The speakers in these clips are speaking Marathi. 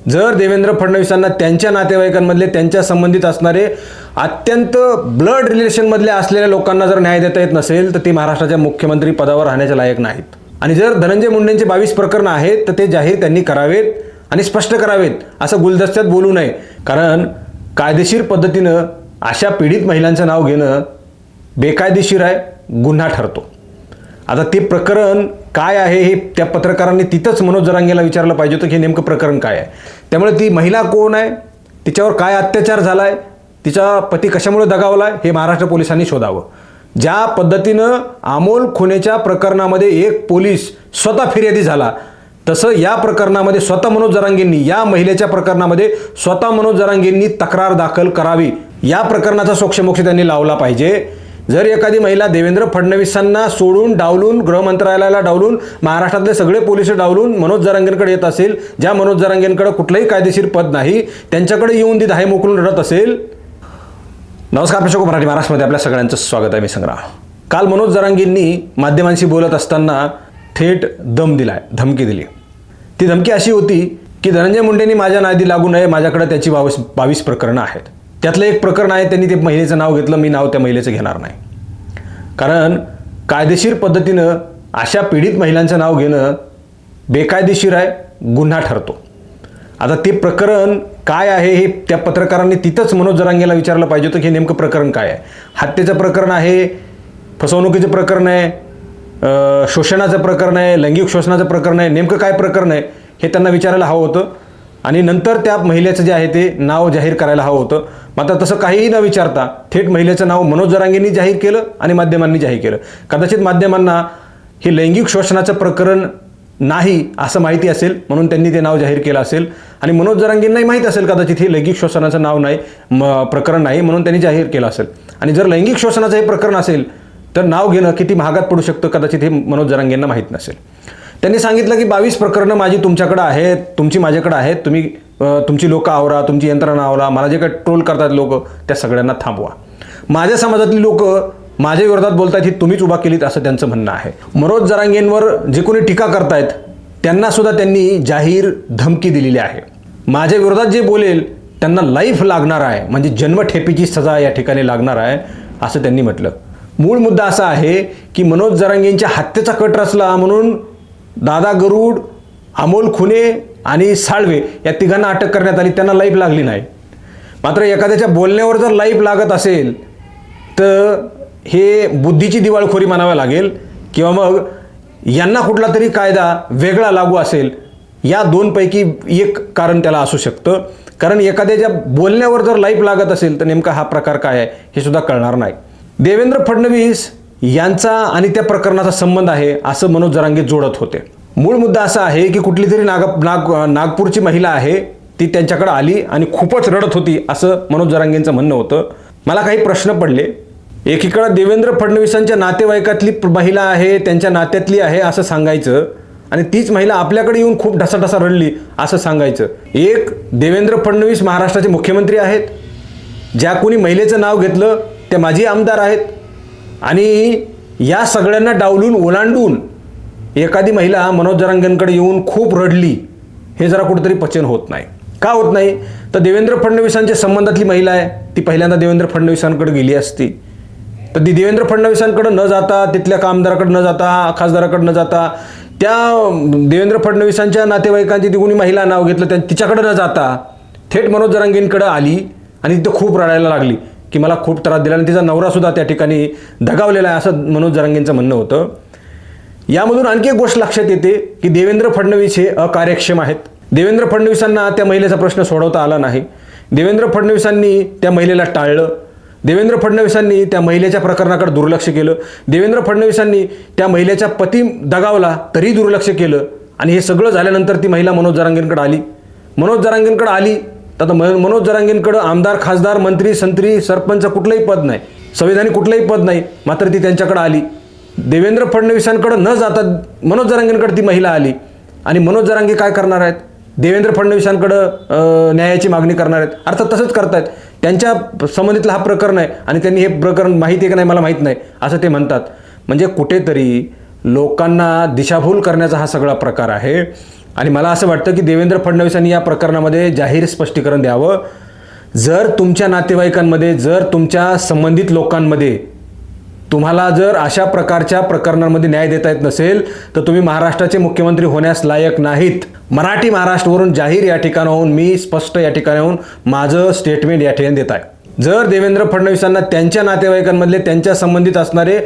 जर देवेंद्र फडणवीसांना त्यांच्या नातेवाईकांमधले त्यांच्या संबंधित असणारे अत्यंत ब्लड रिलेशनमधले असलेल्या लोकांना जर न्याय देता येत नसेल तर ते महाराष्ट्राच्या मुख्यमंत्री पदावर राहण्याच्या लायक नाहीत। आणि जर धनंजय मुंडेंचे 22 प्रकरणं आहेत तर ते जाहीर त्यांनी करावेत आणि स्पष्ट करावेत, असं गुलदस्त्यात बोलू नये। कारण कायदेशीर पद्धतीनं अशा पीडित महिलांचं नाव घेणं बेकायदेशीर आहे, गुन्हा ठरतो। आता ते प्रकरण काय आहे हे त्या पत्रकारांनी तिथंच मनोज जरांगेला विचारलं पाहिजे होतं की हे नेमकं प्रकरण काय आहे। त्यामुळे ती महिला कोण आहे, तिच्यावर काय अत्याचार झाला आहे, तिचा पती कशामुळे दगावला आहे हे महाराष्ट्र पोलिसांनी शोधावं। ज्या पद्धतीनं अमोल खुनेच्या प्रकरणामध्ये एक पोलीस स्वतः फिर्यादी झाला, तसं या प्रकरणामध्ये स्वतः मनोज जरांगेंनी, या महिलेच्या प्रकरणामध्ये स्वतः मनोज जरांगेंनी तक्रार दाखल करावी। या प्रकरणाचा सोक्षमोक्ष त्यांनी लावला पाहिजे। जर एखादी महिला देवेंद्र फडणवीसांना सोडून डावलून, गृह मंत्रालयाला डावलून, महाराष्ट्रातले सगळे पोलीस डावलून मनोज जरांगेंकडे येत असेल, ज्या मनोज जरांगेंकडे कुठलंही कायदेशीर पद नाही, त्यांच्याकडे येऊन ती धाय मोकळून रडत असेल। नमस्कार, प्रशोक मराठी महाराष्ट्रामध्ये आपल्या सगळ्यांचं स्वागत आहे। मी संग्राम। काल मनोज जरांगेंनी माध्यमांशी बोलत असताना थेट दम दिलाय, धमकी दिली। ती धमकी अशी होती की धनंजय मुंडेंनी माझ्या नादी लागू नये, माझ्याकडे त्याची 22 प्रकरणं आहेत। त्यातलं एक प्रकरण आहे, त्यांनी ते महिलेचं नाव घेतलं, मी नाव त्या महिलेचं घेणार नाही। कारण कायदेशीर पद्धतीनं अशा पीडित महिलांचं नाव घेणं बेकायदेशीर आहे, गुन्हा ठरतो। आता ते प्रकरण काय आहे हे त्या पत्रकारांनी तिथंच मनोज जरांगेला विचारलं पाहिजे होतं की हे नेमकं प्रकरण काय आहे। हत्येचं प्रकरण आहे, फसवणुकीचं प्रकरण आहे, शोषणाचं प्रकरण आहे, लैंगिक शोषणाचं प्रकरण आहे, नेमकं काय प्रकरण आहे हे त्यांना विचारायला हवं होतं। आणि नंतर त्या महिलेचं जे आहे ते नाव जाहीर करायला हवं होतं। मात्र तसं काहीही न विचारता थेट महिलेचं नाव मनोज जरांगेंनी जाहीर केलं आणि माध्यमांनी जाहीर केलं। कदाचित माध्यमांना हे लैंगिक शोषणाचं प्रकरण नाही असं माहिती असेल म्हणून त्यांनी ते नाव जाहीर केलं असेल, आणि मनोज जरांगेंनाही माहीत असेल कदाचित हे लैंगिक शोषणाचं नाव नाही, प्रकरण नाही, म्हणून त्यांनी जाहीर केलं असेल। आणि जर लैंगिक शोषणाचं हे प्रकरण असेल तर नाव घेणं किती महागात पडू शकतं कदाचित हे मनोज जरांगेंना माहीत नसेल। त्यांनी सांगितलं की 22 प्रकरणं माझी तुमच्याकडे आहेत, तुमची माझ्याकडे आहेत, तुम्ही तुमची लोकं आवरा, तुमची यंत्रणा आवरा, मला जे काही ट्रोल करतात लोक त्या सगळ्यांना थांबवा। माझ्या समाजातली लोक माझ्या विरोधात बोलतात ही तुम्हीच उभा केलीत असं त्यांचं म्हणणं आहे। मनोज जरांगेंवर जे कोणी टीका करतायत त्यांना सुद्धा त्यांनी जाहीर धमकी दिलेली आहे। माझ्या विरोधात जे बोलेल त्यांना लाईफ लागणार आहे, म्हणजे जन्मठेपेची सजा या ठिकाणी लागणार आहे असं त्यांनी म्हटलं। मूळ मुद्दा असा आहे की मनोज जरांगेंच्या हत्येचा कट रचला म्हणून दादा गरुड, अमोल खुने आणि साळवे या तिघांना अटक करण्यात आली, त्यांना लाईफ लागली नाही। मात्र एखाद्याच्या बोलण्यावर जर लाईफ लागत असेल तर हे बुद्धीची दिवाळखोरी म्हणावी लागेल, किंवा मग यांना कुठला तरी कायदा वेगळा लागू असेल। या दोनपैकी एक कारण त्याला असू शकतं। कारण एखाद्याच्या बोलण्यावर जर लाईफ लागत असेल तर नेमका हा प्रकार काय आहे हे सुद्धा कळणार नाही। देवेंद्र फडणवीस यांचा आणि त्या प्रकरणाचा संबंध आहे असं मनोज जरांगे जोडत होते। मूळ मुद्दा असा आहे की कुठली तरी नागपूरची महिला आहे, ती त्यांच्याकडे आली आणि खूपच रडत होती असं मनोज जरांगेंचं म्हणणं होतं। मला काही प्रश्न पडले। एकीकडे देवेंद्र फडणवीसांच्या नातेवाईकातली महिला आहे, त्यांच्या नात्यातली आहे असं सांगायचं, आणि तीच महिला आपल्याकडे येऊन खूप ढसाढसा रडली असं सांगायचं। एक, देवेंद्र फडणवीस महाराष्ट्राचे मुख्यमंत्री आहेत, ज्या कोणी महिलेचं नाव घेतलं त्या माजी आमदार आहेत, आणि या सगळ्यांना डावलून ओलांडून एखादी महिला मनोज जरांगेंकडे येऊन खूप रडली, हे जरा कुठेतरी पचन होत नाही। का होत नाही तर देवेंद्र फडणवीसांच्या संबंधातली महिला आहे, ती पहिल्यांदा देवेंद्र फडणवीसांकडे गेली असती तर ती देवेंद्र फडणवीसांकडे न जाता, तिथल्या आमदाराकडे न जाता, खासदाराकडे न जाता, त्या देवेंद्र फडणवीसांच्या नातेवाईकांची ती कोणी महिला नाव घेतलं तिच्याकडे न जाता थेट मनोज जरांगेंकडे आली आणि तिथं खूप रडायला लागली की मला खूप त्रास दिला, आणि तिचा नवरासुद्धा त्या ठिकाणी दगावलेला आहे असं मनोज जरांगेंचं म्हणणं होतं। यामधून आणखी एक गोष्ट लक्षात येते की देवेंद्र फडणवीस हे अकार्यक्षम आहेत। देवेंद्र फडणवीसांना त्या महिलेचा प्रश्न सोडवता आला नाही। देवेंद्र फडणवीसांनी त्या महिलेला टाळलं। देवेंद्र फडणवीसांनी त्या महिलेच्या प्रकरणाकडे दुर्लक्ष केलं। देवेंद्र फडणवीसांनी त्या महिलेचा पती दगावला तरी दुर्लक्ष केलं, आणि हे सगळं झाल्यानंतर ती महिला मनोज जरांगेंकडे आली। मनोज जरांगेंकडे आली तर मनोज जरांगेंकडे आमदार, खासदार, मंत्री, संत्री, सरपंच कुठलंही पद नाही, संविधानिक कुठलंही पद नाही, मात्र ती त्यांच्याकडे आली। देवेंद्र फडणवीसांकडे न जाता मनोज जरांगेंकडे ती महिला आली, आणि मनोज जरांगे काय करणार आहेत, देवेंद्र फडणवीसांकडे न्यायाची मागणी करणार आहेत। अर्थात तसंच करतायत, त्यांच्या संबंधितलं हा प्रकरण आहे आणि त्यांनी हे प्रकरण माहिती आहे की नाही मला माहीत नाही असं ते म्हणतात। म्हणजे कुठेतरी लोकांना दिशाभूल करण्याचा हा सगळा प्रकार आहे। आणि मला असं वाटतं की देवेंद्र फडणवीसांनी या प्रकरणामध्ये जाहीर स्पष्टीकरण द्यावं. जर तुमच्या नातेवाईकांमध्ये, जर तुमच्या संबंधित लोकांमध्ये तुम्हाला जर अशा प्रकारच्या प्रकरणांमध्ये न्याय देता येत नसेल तर तुम्ही महाराष्ट्राचे मुख्यमंत्री होण्यास लायक नाहीत. मराठी महाराष्ट्रावरून जाहीर या ठिकाणाहून मी स्पष्ट या ठिकाणाहून माझं स्टेटमेंट या ठिकाणी देत आहे. जर देवेंद्र फडणवीसांना त्यांच्या नातेवाईकांमधले, त्यांच्या संबंधित असणारे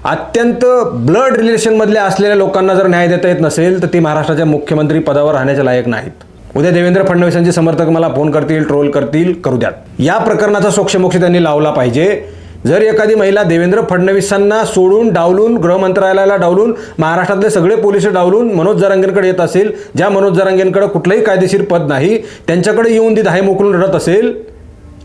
अत्यंत ब्लड रिलेशनमधले असलेल्या लोकांना जर न्याय देता येत नसेल तर ती महाराष्ट्राच्या मुख्यमंत्री पदावर राहण्याच्या लायक नाहीत. उद्या देवेंद्र फडणवीसांचे समर्थक मला फोन करतील, ट्रोल करतील, करू द्यात. या प्रकरणाचा सोक्षमोक्ष त्यांनी लावला पाहिजे. जर एखादी महिला देवेंद्र फडणवीसांना सोडून, डावलून, गृहमंत्रालयाला डावलून, महाराष्ट्रातले सगळे पोलीस डावलून मनोज जरांगेंकडे येत असेल, ज्या मनोज जरांगेंकडे कुठलंही कायदेशीर पद नाही, त्यांच्याकडे येऊन ती धाय मोकळून रडत असेल,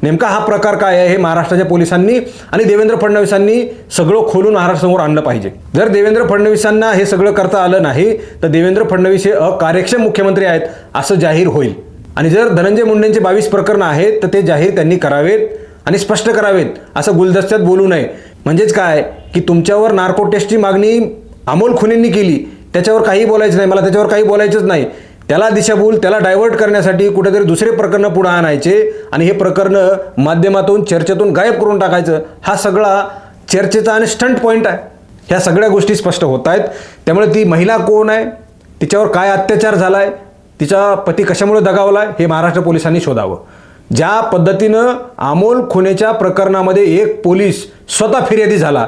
नेमका हा प्रकार काय आहे हे महाराष्ट्राच्या पोलिसांनी आणि देवेंद्र फडणवीसांनी सगळं खोलून महाराष्ट्रासमोर आणलं पाहिजे. जर देवेंद्र फडणवीसांना हे सगळं करता आलं नाही तर देवेंद्र फडणवीस हे अकार्यक्षम मुख्यमंत्री आहेत असं जाहीर होईल. आणि जर धनंजय मुंडेंचे 22 प्रकरणं आहेत तर ते जाहीर त्यांनी करावेत आणि स्पष्ट करावेत, असं गुलदस्त्यात बोलू नये. म्हणजेच काय की तुमच्यावर नार्को टेस्टची मागणी अमोल खुनेंनी केली, त्याच्यावर काही बोलायचं नाही, मला त्याच्यावर काही बोलायचंच नाही. त्याला दिशाभूल, त्याला डायव्हर्ट करण्यासाठी कुठेतरी दुसरे प्रकरणं पुढे आणायचे आणि हे प्रकरणं माध्यमातून, चर्चेतून गायब करून टाकायचं, हा सगळा चर्चेचा आणि स्टंट पॉईंट आहे. ह्या सगळ्या गोष्टी स्पष्ट होत आहेत. त्यामुळे ती महिला कोण आहे, तिच्यावर काय अत्याचार झाला आहे, तिचा पती कशामुळे दगावला हे महाराष्ट्र पोलिसांनी शोधावं. ज्या पद्धतीनं अमोल खुनेच्या प्रकरणामध्ये एक पोलीस स्वतः फिर्यादी झाला,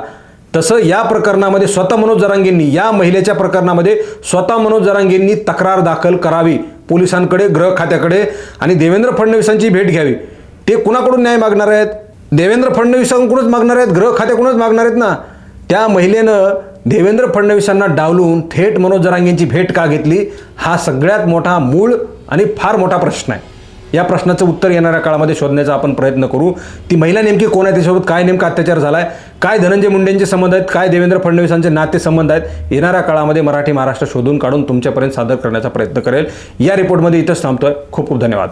तसं या प्रकरणामध्ये स्वतः मनोज जरांगेंनी, या महिलेच्या प्रकरणामध्ये स्वतः मनोज जरांगेंनी तक्रार दाखल करावी पोलिसांकडे, गृह खात्याकडे आणि देवेंद्र फडणवीसांची भेट घ्यावी. ते कुणाकडून न्याय मागणार आहेत? देवेंद्र फडणवीसांकडूनच मागणार आहेत, गृह खात्याकडूनच मागणार आहेत ना. त्या महिलेनं देवेंद्र फडणवीसांना डावलून थेट मनोज जरांगेंची भेट का घेतली, हा सगळ्यात मोठा मूळ आणि फार मोठा प्रश्न आहे. या प्रश्नाचं उत्तर येणाऱ्या काळामध्ये शोधण्याचा आपण प्रयत्न करू. ती महिला नेमकी कोण आहे, त्याच्यासोबत काय नेमका अत्याचार झाला आहे, काय धनंजय मुंडेंचे संबंध आहेत, काय देवेंद्र फडणवीसांचे नाते संबंध आहेत, येणाऱ्या काळामध्ये मराठी महाराष्ट्र शोधून काढून तुमच्यापर्यंत सादर करण्याचा प्रयत्न करेल. या रिपोर्टमध्ये इथंच थांबतोय. खूप खूप धन्यवाद.